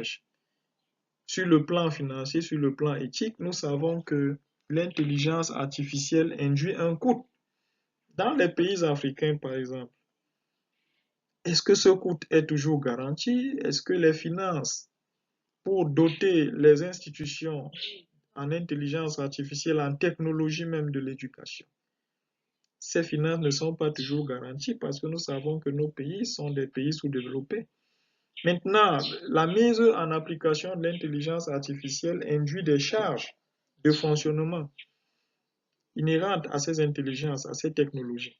l'apprentissage. Sur le plan financier, sur le plan éthique, nous savons que l'intelligence artificielle induit un coût. Dans les pays africains, par exemple, est-ce que ce coût est toujours garanti? Est-ce que les finances pour doter les institutions en intelligence artificielle, en technologie même de l'éducation, ces finances ne sont pas toujours garanties parce que nous savons que nos pays sont des pays sous-développés. Maintenant, la mise en application de l'intelligence artificielle induit des charges de fonctionnement inhérentes à ces intelligences, à ces technologies.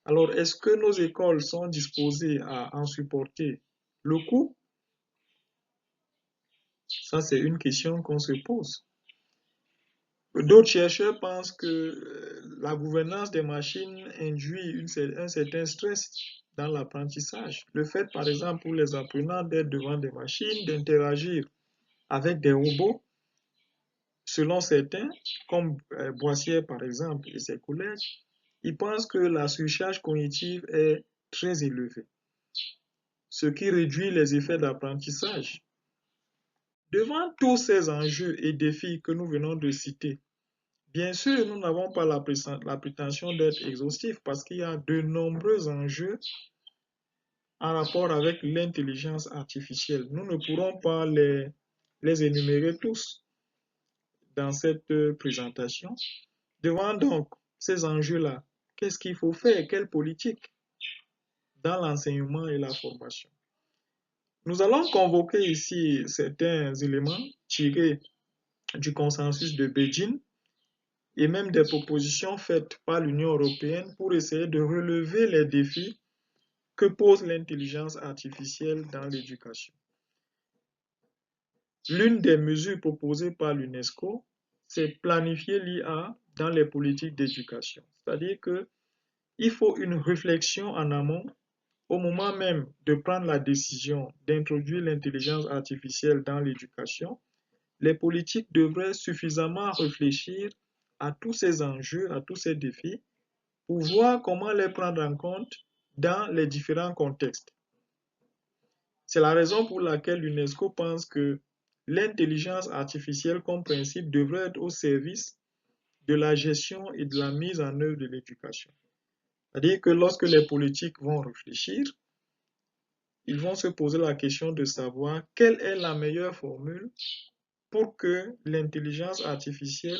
Alors, est-ce que nos écoles sont disposées à en supporter le coût? Ça, c'est une question qu'on se pose. D'autres chercheurs pensent que la gouvernance des machines induit un certain stress dans l'apprentissage. Le fait, par exemple, pour les apprenants d'être devant des machines, d'interagir avec des robots, selon certains, comme Boissier par exemple et ses collègues, ils pensent que la surcharge cognitive est très élevée, ce qui réduit les effets d'apprentissage. Devant tous ces enjeux et défis que nous venons de citer, bien sûr, nous n'avons pas la prétention d'être exhaustifs parce qu'il y a de nombreux enjeux en rapport avec l'intelligence artificielle. Nous ne pourrons pas les énumérer tous dans cette présentation. Devant donc ces enjeux-là, qu'est-ce qu'il faut faire? Quelle politique dans l'enseignement et la formation? Nous allons convoquer ici certains éléments tirés du consensus de Beijing et même des propositions faites par l'Union européenne pour essayer de relever les défis que pose l'intelligence artificielle dans l'éducation. L'une des mesures proposées par l'UNESCO, c'est planifier l'IA dans les politiques d'éducation. C'est-à-dire qu'il faut une réflexion en amont au moment même de prendre la décision d'introduire l'intelligence artificielle dans l'éducation. Les politiques devraient suffisamment réfléchir à tous ces enjeux, à tous ces défis, pour voir comment les prendre en compte dans les différents contextes. C'est la raison pour laquelle l'UNESCO pense que l'intelligence artificielle comme principe devrait être au service de la gestion et de la mise en œuvre de l'éducation. C'est-à-dire que lorsque les politiques vont réfléchir, ils vont se poser la question de savoir quelle est la meilleure formule pour que l'intelligence artificielle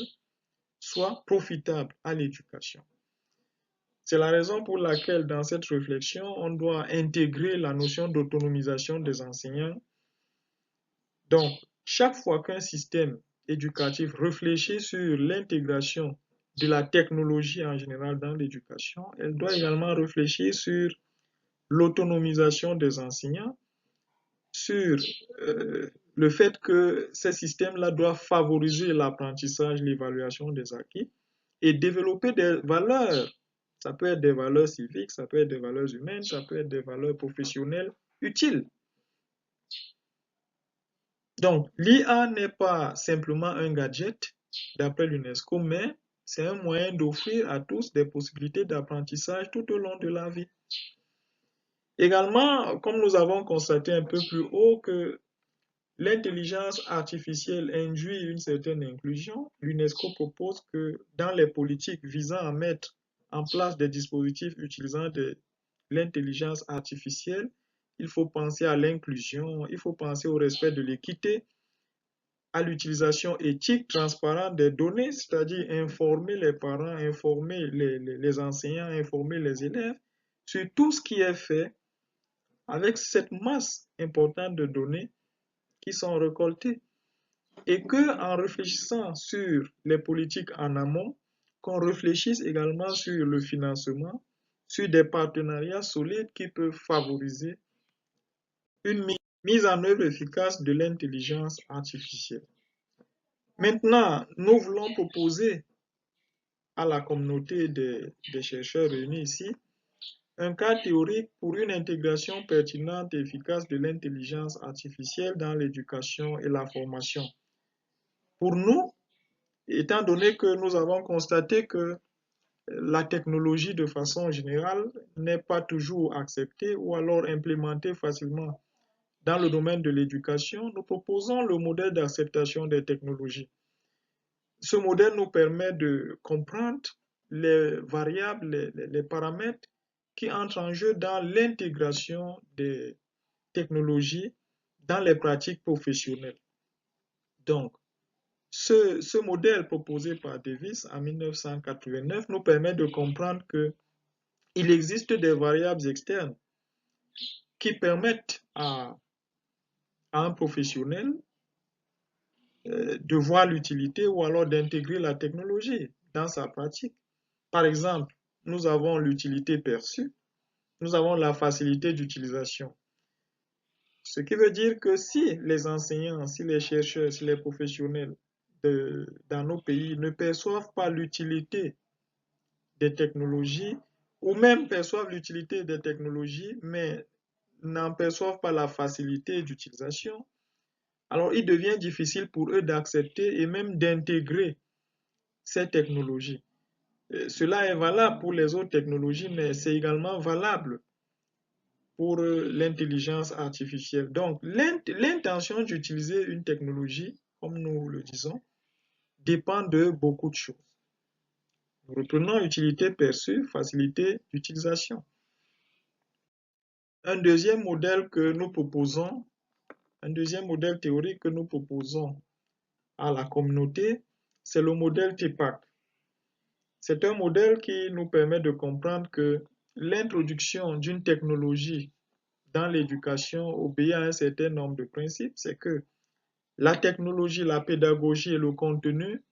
soit profitable à l'éducation. C'est la raison pour laquelle dans cette réflexion, on doit intégrer la notion d'autonomisation des enseignants. Donc, chaque fois qu'un système éducatif réfléchit sur l'intégration de la technologie en général dans l'éducation, elle doit également réfléchir sur l'autonomisation des enseignants, sur le fait que ces systèmes-là doivent favoriser l'apprentissage, l'évaluation des acquis et développer des valeurs. Ça peut être des valeurs civiques, ça peut être des valeurs humaines, ça peut être des valeurs professionnelles utiles. Donc, l'IA n'est pas simplement un gadget, d'après l'UNESCO, mais c'est un moyen d'offrir à tous des possibilités d'apprentissage tout au long de la vie. Également, comme nous avons constaté un peu plus haut que l'intelligence artificielle induit une certaine inclusion, l'UNESCO propose que dans les politiques visant à mettre en place des dispositifs utilisant de l'intelligence artificielle, il faut penser à l'inclusion, il faut penser au respect de l'équité, à l'utilisation éthique, transparente des données, c'est-à-dire informer les parents, informer les enseignants, informer les élèves sur tout ce qui est fait avec cette masse importante de données qui sont récoltées. Et qu'en réfléchissant sur les politiques en amont, qu'on réfléchisse également sur le financement, sur des partenariats solides qui peuvent favoriser une mise en œuvre efficace de l'intelligence artificielle. Maintenant, nous voulons proposer à la communauté des chercheurs réunis ici un cas théorique pour une intégration pertinente et efficace de l'intelligence artificielle dans l'éducation et la formation. Pour nous, étant donné que nous avons constaté que la technologie de façon générale n'est pas toujours acceptée ou alors implémentée facilement dans le domaine de l'éducation, nous proposons le modèle d'acceptation des technologies. Ce modèle nous permet de comprendre les variables, les paramètres qui entrent en jeu dans l'intégration des technologies dans les pratiques professionnelles. Donc, ce modèle proposé par Davis en 1989 nous permet de comprendre qu'il existe des variables externes qui permettent à un professionnel de voir l'utilité ou alors d'intégrer la technologie dans sa pratique. Par exemple, nous avons l'utilité perçue, nous avons la facilité d'utilisation. Ce qui veut dire que si les enseignants, si les chercheurs, si les professionnels dans nos pays ne perçoivent pas l'utilité des technologies, ou même perçoivent l'utilité des technologies, mais n'en perçoivent pas la facilité d'utilisation, alors il devient difficile pour eux d'accepter et même d'intégrer ces technologies. Cela est valable pour les autres technologies, mais c'est également valable pour l'intelligence artificielle. Donc, l'intention d'utiliser une technologie, comme nous le disons, dépend de beaucoup de choses. Nous reprenons utilité perçue, facilité d'utilisation. Un deuxième modèle que nous proposons, un deuxième modèle théorique que nous proposons à la communauté, c'est le modèle TEPAC. C'est un modèle qui nous permet de comprendre que l'introduction d'une technologie dans l'éducation obéit à un certain nombre de principes. C'est que la technologie, la pédagogie et le contenu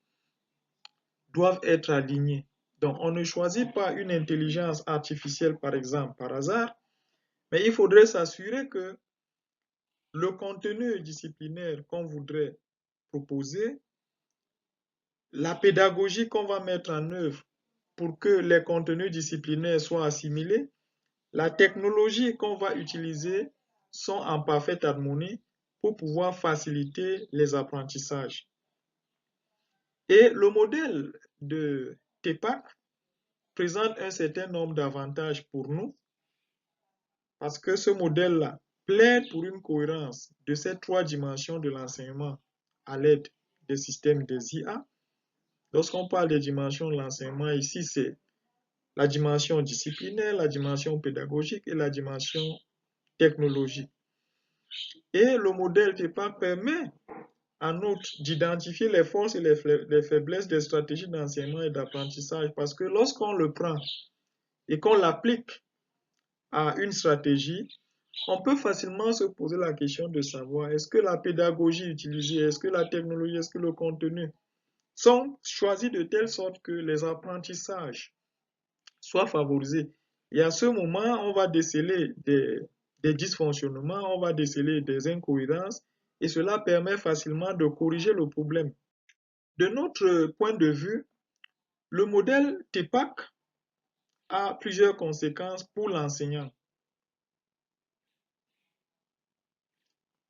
doivent être alignés. Donc, on ne choisit pas une intelligence artificielle, par exemple, par hasard, mais il faudrait s'assurer que le contenu disciplinaire qu'on voudrait proposer, la pédagogie qu'on va mettre en œuvre pour que les contenus disciplinaires soient assimilés, la technologie qu'on va utiliser sont en parfaite harmonie pour pouvoir faciliter les apprentissages. Et le modèle de TEPAC présente un certain nombre d'avantages pour nous parce que ce modèle-là plaide pour une cohérence de ces trois dimensions de l'enseignement à l'aide des systèmes des IA. Lorsqu'on parle des dimensions de l'enseignement, ici, c'est la dimension disciplinaire, la dimension pédagogique et la dimension technologique. Et le modèle TEPAC permet en outre d'identifier les forces et les faiblesses des stratégies d'enseignement et d'apprentissage parce que lorsqu'on le prend et qu'on l'applique à une stratégie, on peut facilement se poser la question de savoir est-ce que la pédagogie utilisée, est-ce que la technologie, est-ce que le contenu sont choisis de telle sorte que les apprentissages soient favorisés. Et à ce moment, on va déceler des dysfonctionnements, on va déceler des incohérences et cela permet facilement de corriger le problème. De notre point de vue, le modèle TEPAC a plusieurs conséquences pour l'enseignant.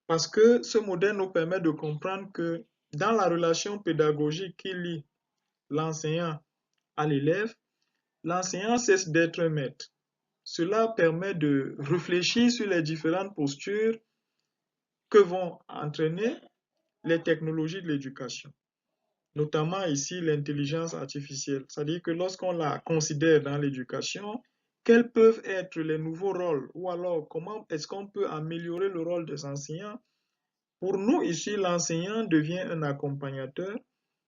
Parce que ce modèle nous permet de comprendre que dans la relation pédagogique qui lie l'enseignant à l'élève, l'enseignant cesse d'être un maître. Cela permet de réfléchir sur les différentes postures que vont entraîner les technologies de l'éducation, notamment ici l'intelligence artificielle. C'est-à-dire que lorsqu'on la considère dans l'éducation, quels peuvent être les nouveaux rôles ou alors comment est-ce qu'on peut améliorer le rôle des enseignants. Pour nous ici, l'enseignant devient un accompagnateur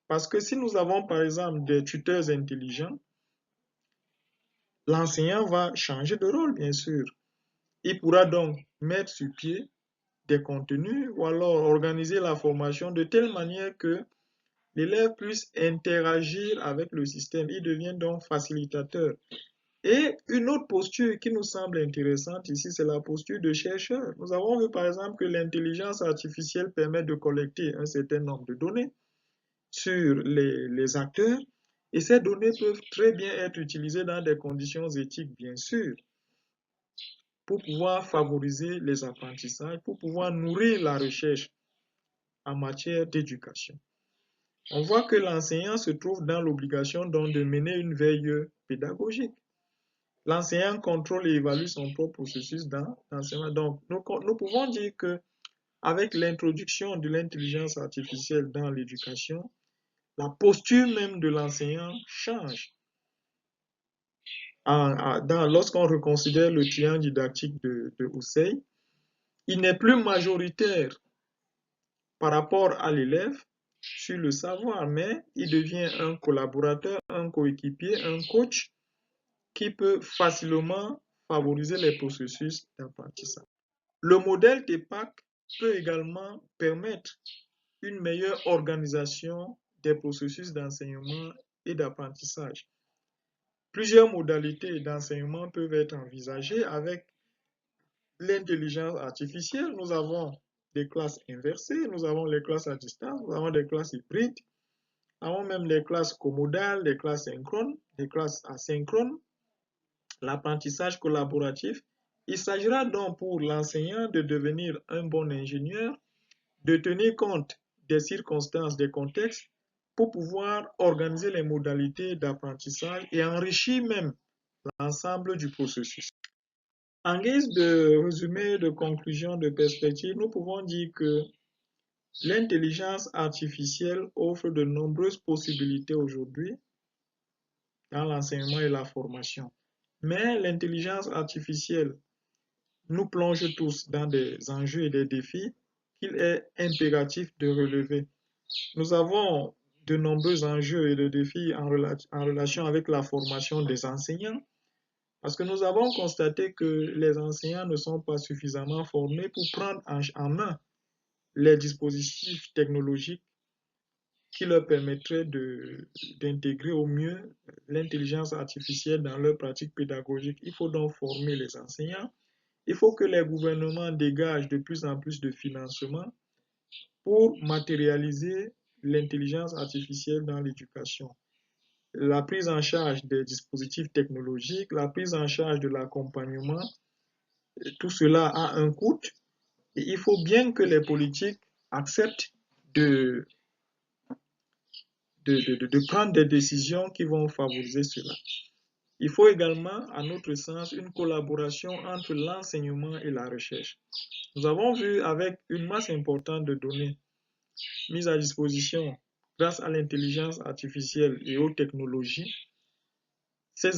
parce que si nous avons par exemple des tuteurs intelligents, l'enseignant va changer de rôle bien sûr. Il pourra donc mettre sur pied des contenus ou alors organiser la formation de telle manière que l'élève puisse interagir avec le système. Il devient donc facilitateur. Et une autre posture qui nous semble intéressante ici, c'est la posture de chercheur. Nous avons vu par exemple que l'intelligence artificielle permet de collecter un certain nombre de données sur les acteurs et ces données peuvent très bien être utilisées dans des conditions éthiques, bien sûr, pour pouvoir favoriser les apprentissages, pour pouvoir nourrir la recherche en matière d'éducation. On voit que l'enseignant se trouve dans l'obligation donc de mener une veille pédagogique. l'enseignant contrôle et évalue son propre processus d'enseignement. Donc, nous pouvons dire que avec l'introduction de l'intelligence artificielle dans l'éducation, la posture même de l'enseignant change. Lorsqu'on reconsidère le triangle didactique de Husserl, il n'est plus majoritaire par rapport à l'élève sur le savoir, mais il devient un collaborateur, un coéquipier, un coach qui peut facilement favoriser les processus d'apprentissage. Le modèle TEPAC peut également permettre une meilleure organisation des processus d'enseignement et d'apprentissage. Plusieurs modalités d'enseignement peuvent être envisagées avec l'intelligence artificielle. Nous avons des classes inversées, nous avons les classes à distance, nous avons des classes hybrides, nous avons même les classes comodales, les classes synchrones, les classes asynchrones, l'apprentissage collaboratif. Il s'agira donc pour l'enseignant de devenir un bon ingénieur, de tenir compte des circonstances, des contextes, pour pouvoir organiser les modalités d'apprentissage et enrichir même l'ensemble du processus. En guise de résumé, de conclusion, de perspective, nous pouvons dire que l'intelligence artificielle offre de nombreuses possibilités aujourd'hui dans l'enseignement et la formation. Mais l'intelligence artificielle nous plonge tous dans des enjeux et des défis qu'il est impératif de relever. Nous avons de nombreux enjeux et de défis en relation avec la formation des enseignants, parce que nous avons constaté que les enseignants ne sont pas suffisamment formés pour prendre en main les dispositifs technologiques qui leur permettraient d'intégrer au mieux l'intelligence artificielle dans leur pratique pédagogique. Il faut donc former les enseignants. Il faut que les gouvernements dégagent de plus en plus de financement pour matérialiser l'intelligence artificielle dans l'éducation. La prise en charge des dispositifs technologiques, la prise en charge de l'accompagnement, tout cela a un coût et il faut bien que les politiques acceptent de prendre des décisions qui vont favoriser cela. Il faut également, à notre sens, une collaboration entre l'enseignement et la recherche. Nous avons vu avec une masse importante de données mises à disposition grâce à l'intelligence artificielle et aux technologies, ces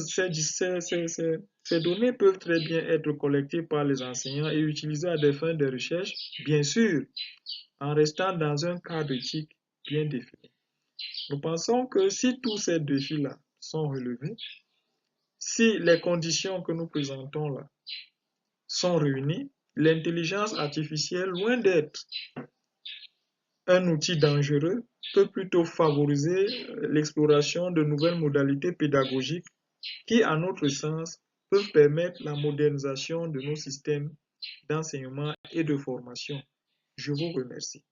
données peuvent très bien être collectées par les enseignants et utilisées à des fins de recherche, bien sûr, en restant dans un cadre éthique bien défini. Nous pensons que si tous ces défis-là sont relevés, si les conditions que nous présentons là sont réunies, l'intelligence artificielle, loin d'être un outil dangereux, peut plutôt favoriser l'exploration de nouvelles modalités pédagogiques qui, à notre sens, peuvent permettre la modernisation de nos systèmes d'enseignement et de formation. Je vous remercie.